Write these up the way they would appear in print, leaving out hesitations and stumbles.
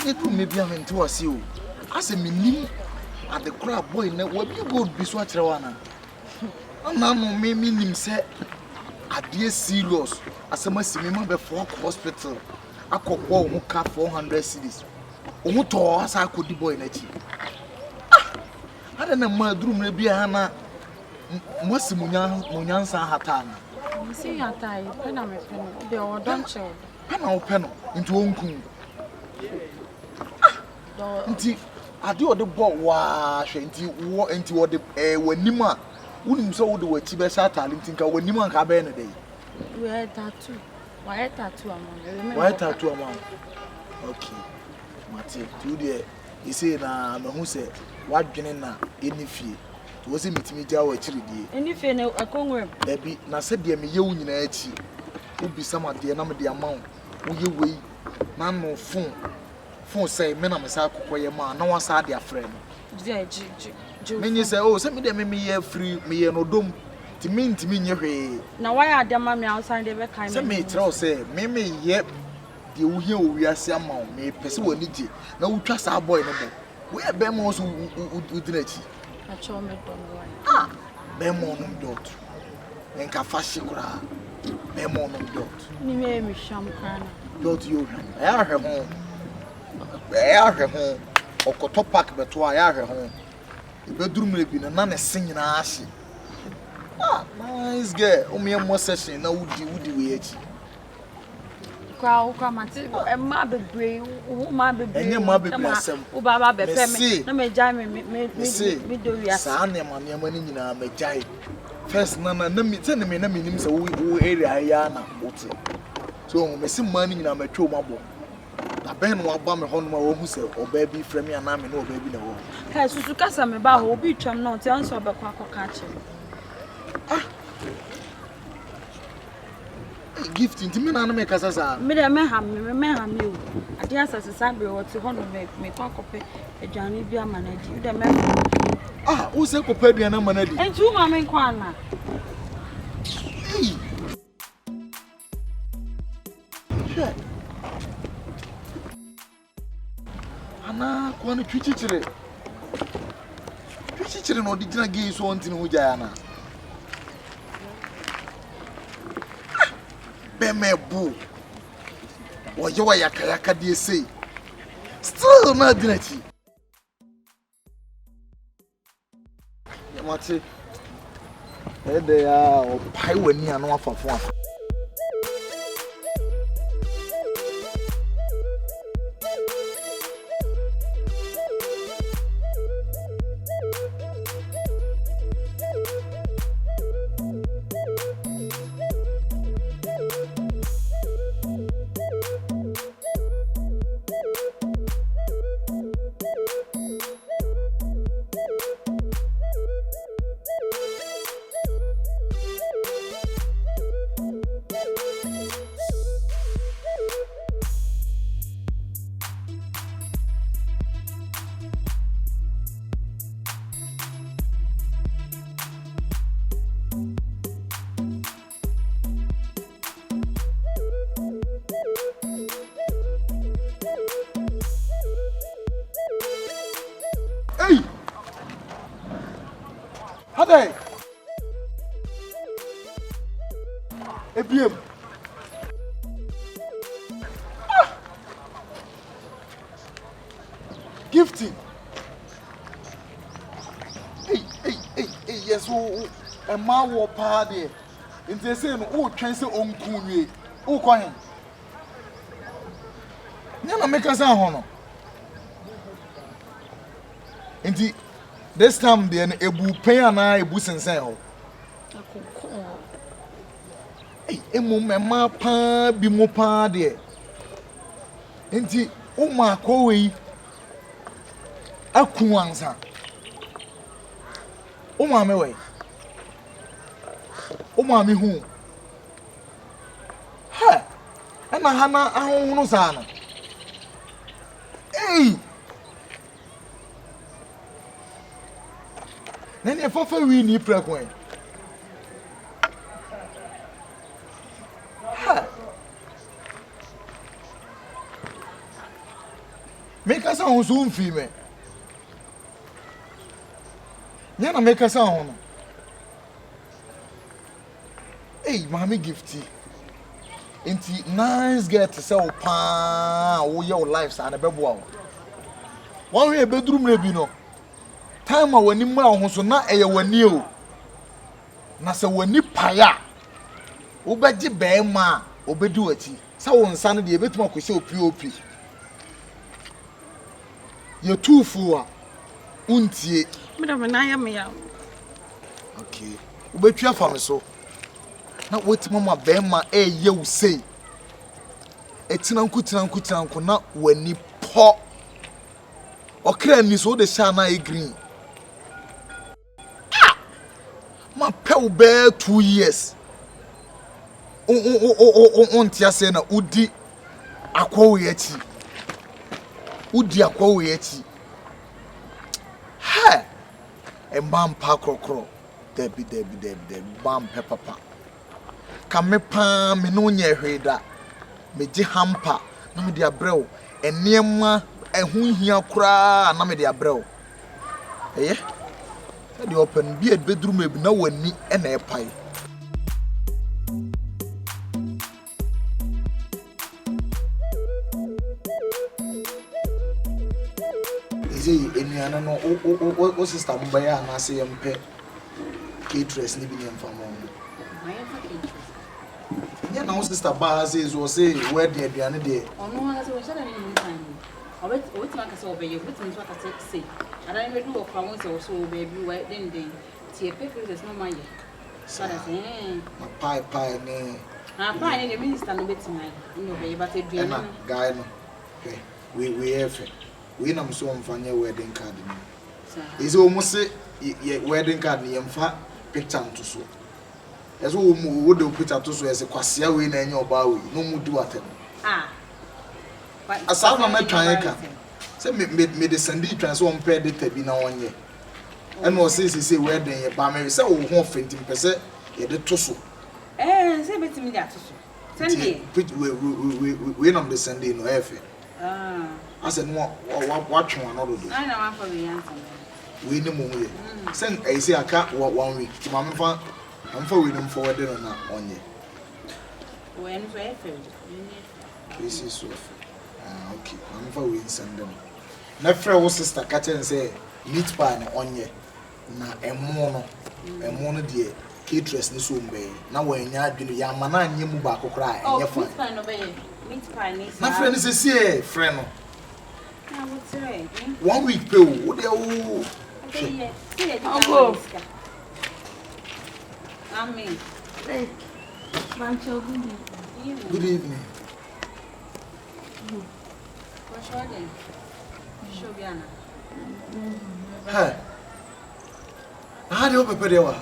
It will maybe I'm into a seal. As a minim at the crab boy, what you go be swatch Rawana. And now, me him say, I dear serious as a massima before hospital. I could walk who cut 400 cities. Who told us I could be boy in a cheap. I don't know my room, maybe Hannah Munyansa Hatana. See, I tie, Penam, they all don't show. Penal into Uncle. I do the boat wash into what the when Nima wouldn't so do a Tibesa talent think when Nima cabin a day. We had tattoo. Why tattoo among? Why tattoo among? Okay, Mate, 2 dear. He said, who said, what Jenna, any fee? It wasn't meeting me, Jow, actually, any fee, no, a congress. There be, now said, dear me, you in a chi. Would be some of the number the amount. Will you wait? Man, no phone. Phone say, men, I'm a sack for your man, no one's had their friend. When you say, oh, send me the me free, me no dome. To mean your way. Now, why are the mammy outside the kind? Send me, throw say, Mimi, yep. The we are some may pursue a nitty. No, we trust our boy. We are Bemos who did it. I told me, ah, Bemonum dot. And Cafashikura. Bemonum dot. You made me champagne. Dot you. I are her home. I are her home. Or Cotopac, but why are her home? The bedroom may be a nun singing ash. Ah, nice girl. Only a more session. Now, would you wait? Crowd come and my baby, who my baby, and your mother, who Baba Bepem, no may jam me do yes. I am money in a majai. First, Nana, no me tell me, no means a wee area, Ayana, so, missing money in a metro mobile. I been one bomb home, my own self, or baby, from me, and I'm no baby no. Has Susukasa me about who beach am not answer about Quaco catching. Gifting to me, and make us as a Medam, you. I guess as a sabre or to honor me, Quaco, a Johnny be a manager. The man, ah, who's a companion and manager? And 2 mamma in Quana. Anna, one teacher. Teacher, no, did not give so until Ujana. Beme boo. Or you are Yakayaka, dear say. Still not dirty. Yamati. There they are, or pie when you are not for one. Hey! Hade! Ebiem! Gifting! Hey, yes, a man will party. In the same, oh, transfer on Kuni. Oh, coin. Never make us a honor. Indeed, this time the Ebu pay and I busin sell. Hey, Emma pa be more pa dear. Indeed, oh, my coy. A kuanza. Oh, mammy way. Oh, mammy who? Ha! And I have no son. Hey! Then if I we need prequel. Make us on Zoom female. Yana make us on. Hey, mommy gifty. Inti nice girl to sell pa your lives and a bebo. One way bedroom rebino. Time when you ma so na e when you. Na se when you paya. Obeji be ma obedu ati. Sa won san de ebetuma kwese opop. You too fool. Untie. Madam na ya me ya. Okay. Obetwa fa me so. Na wait mama be ma ye wo sei. Etinanku na wani po. Okra ni so de sha na e green. Ma pe wo be 2 years. On tia say na udi akwo we achi. Udi akwo we achi. Ha! E mam pa krokro. Debi bam pepapa. Ka me pa me no nya hweda. Me gi hampa na me dia brew. Enema ehun hia kura na me dia brew. Eye? E dey open be bedroom e bi na wani e na e pai. Eniana no o sister mbaya na se yempe caterers ni bi ne mfa mo. Yeah, now sister ba says was say where the aduane dey. Ono ha say we share na ni time. Obet man ka say obeye, obet me so ka say. Ada ni do okra won say so baby why den tie pepe is no man ye. Sada say Ma pie ne. Ah pie ni the minister no bet me. No obeye but aduane no. Guy no. Okay. We have we na so mfanye wedding card ni. Is almost say wedding card ni yemfa picture nto so. Eso wo de picture to so ese kwasea we na enye oba we no mu du atem. Asa na metwan ka. Say me de send twan so on pay data bi na wonye. And no say wedding ye ba me say wo ho fenti pese ye de to so. Say betimi da to so. Sunday. We na de Sunday no efe. I said no watch one no do. I know one for the answer. We ni mo we. Send I say aka 1 week. Ti ma me fa am fa we no forward na onye. When for efe. This is so. Okay. Am fa we send them. Na frɛ wo sister ka chen say meat pie na onye. Na emo no de caterers ni so mbe. Na wanya adwene ya ma na anye mu ba kokora enye fa. Meat pie no be meat pie ni. Na frɛ ni se sie frɛ no. 1 week pay wo de wo. Uncle. Amen. Hey. Bancho Good evening. What's your name? Shobiana. Hi. How do you prepare the wa?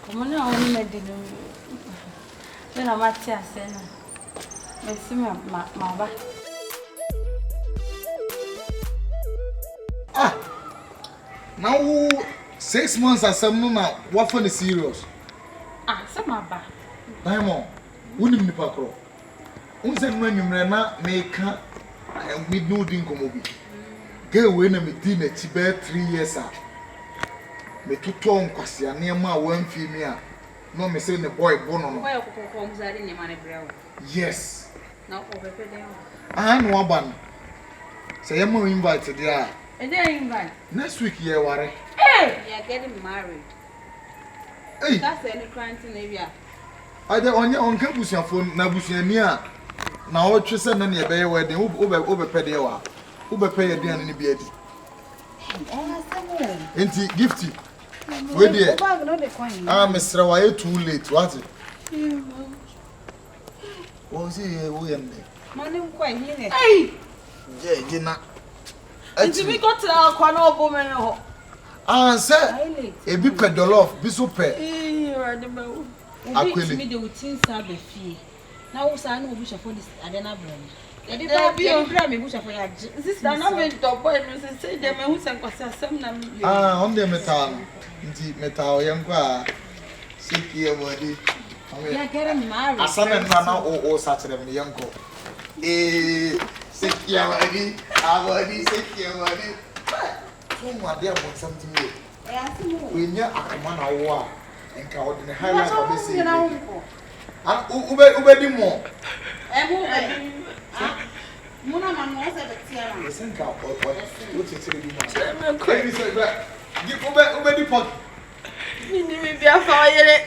Come on, I want to do. When I'm at your center. Let's see my back. Now 6 months as some now what for the serious? Some my back. Diamond, wouldn't be pakro. Unsen when you na make and we do dinko mobi. Get away na me dinner chibe 3 years ah. Me to ton kwasi near ma one female. No me say the boy born on. Why ko mzari ni mane brew? Yes. Now ko pepe dem. No ban. Say you mo invite there. And then invite. Next week you worry. Hey, you are getting married. Hey. That's any crime in area. I dey on campus your phone na busuani a na o twese na ne be wedding wo be pede wa. Wo be pay aduane ne bi adi. Enti gifty. We dey. Mr. Why too late what? What say wo yende? Money quite here. Hey. Yeah, Gina. Enti we got to our corner of women ho. Say e bi pedolof bi so pe. Akweli me dey utin sabe fie. Na wo sa na obucha for this adena brand. Ya dey bra me bucha for ya. Sister na me to boy no say dem me hu sen kwasa asem na me. On dey metal. Nti metal yen kwa sikie body. Ya getting married. Asana na o satere me yen ko. Sikie your money. I want to take your money. My dear, want something new. We knew a man of war and cowed in the highlight of the city. And Ube more. Muna man was a tiara. Listen, cow, what is it? Give Ube the pot. You need me be a fire.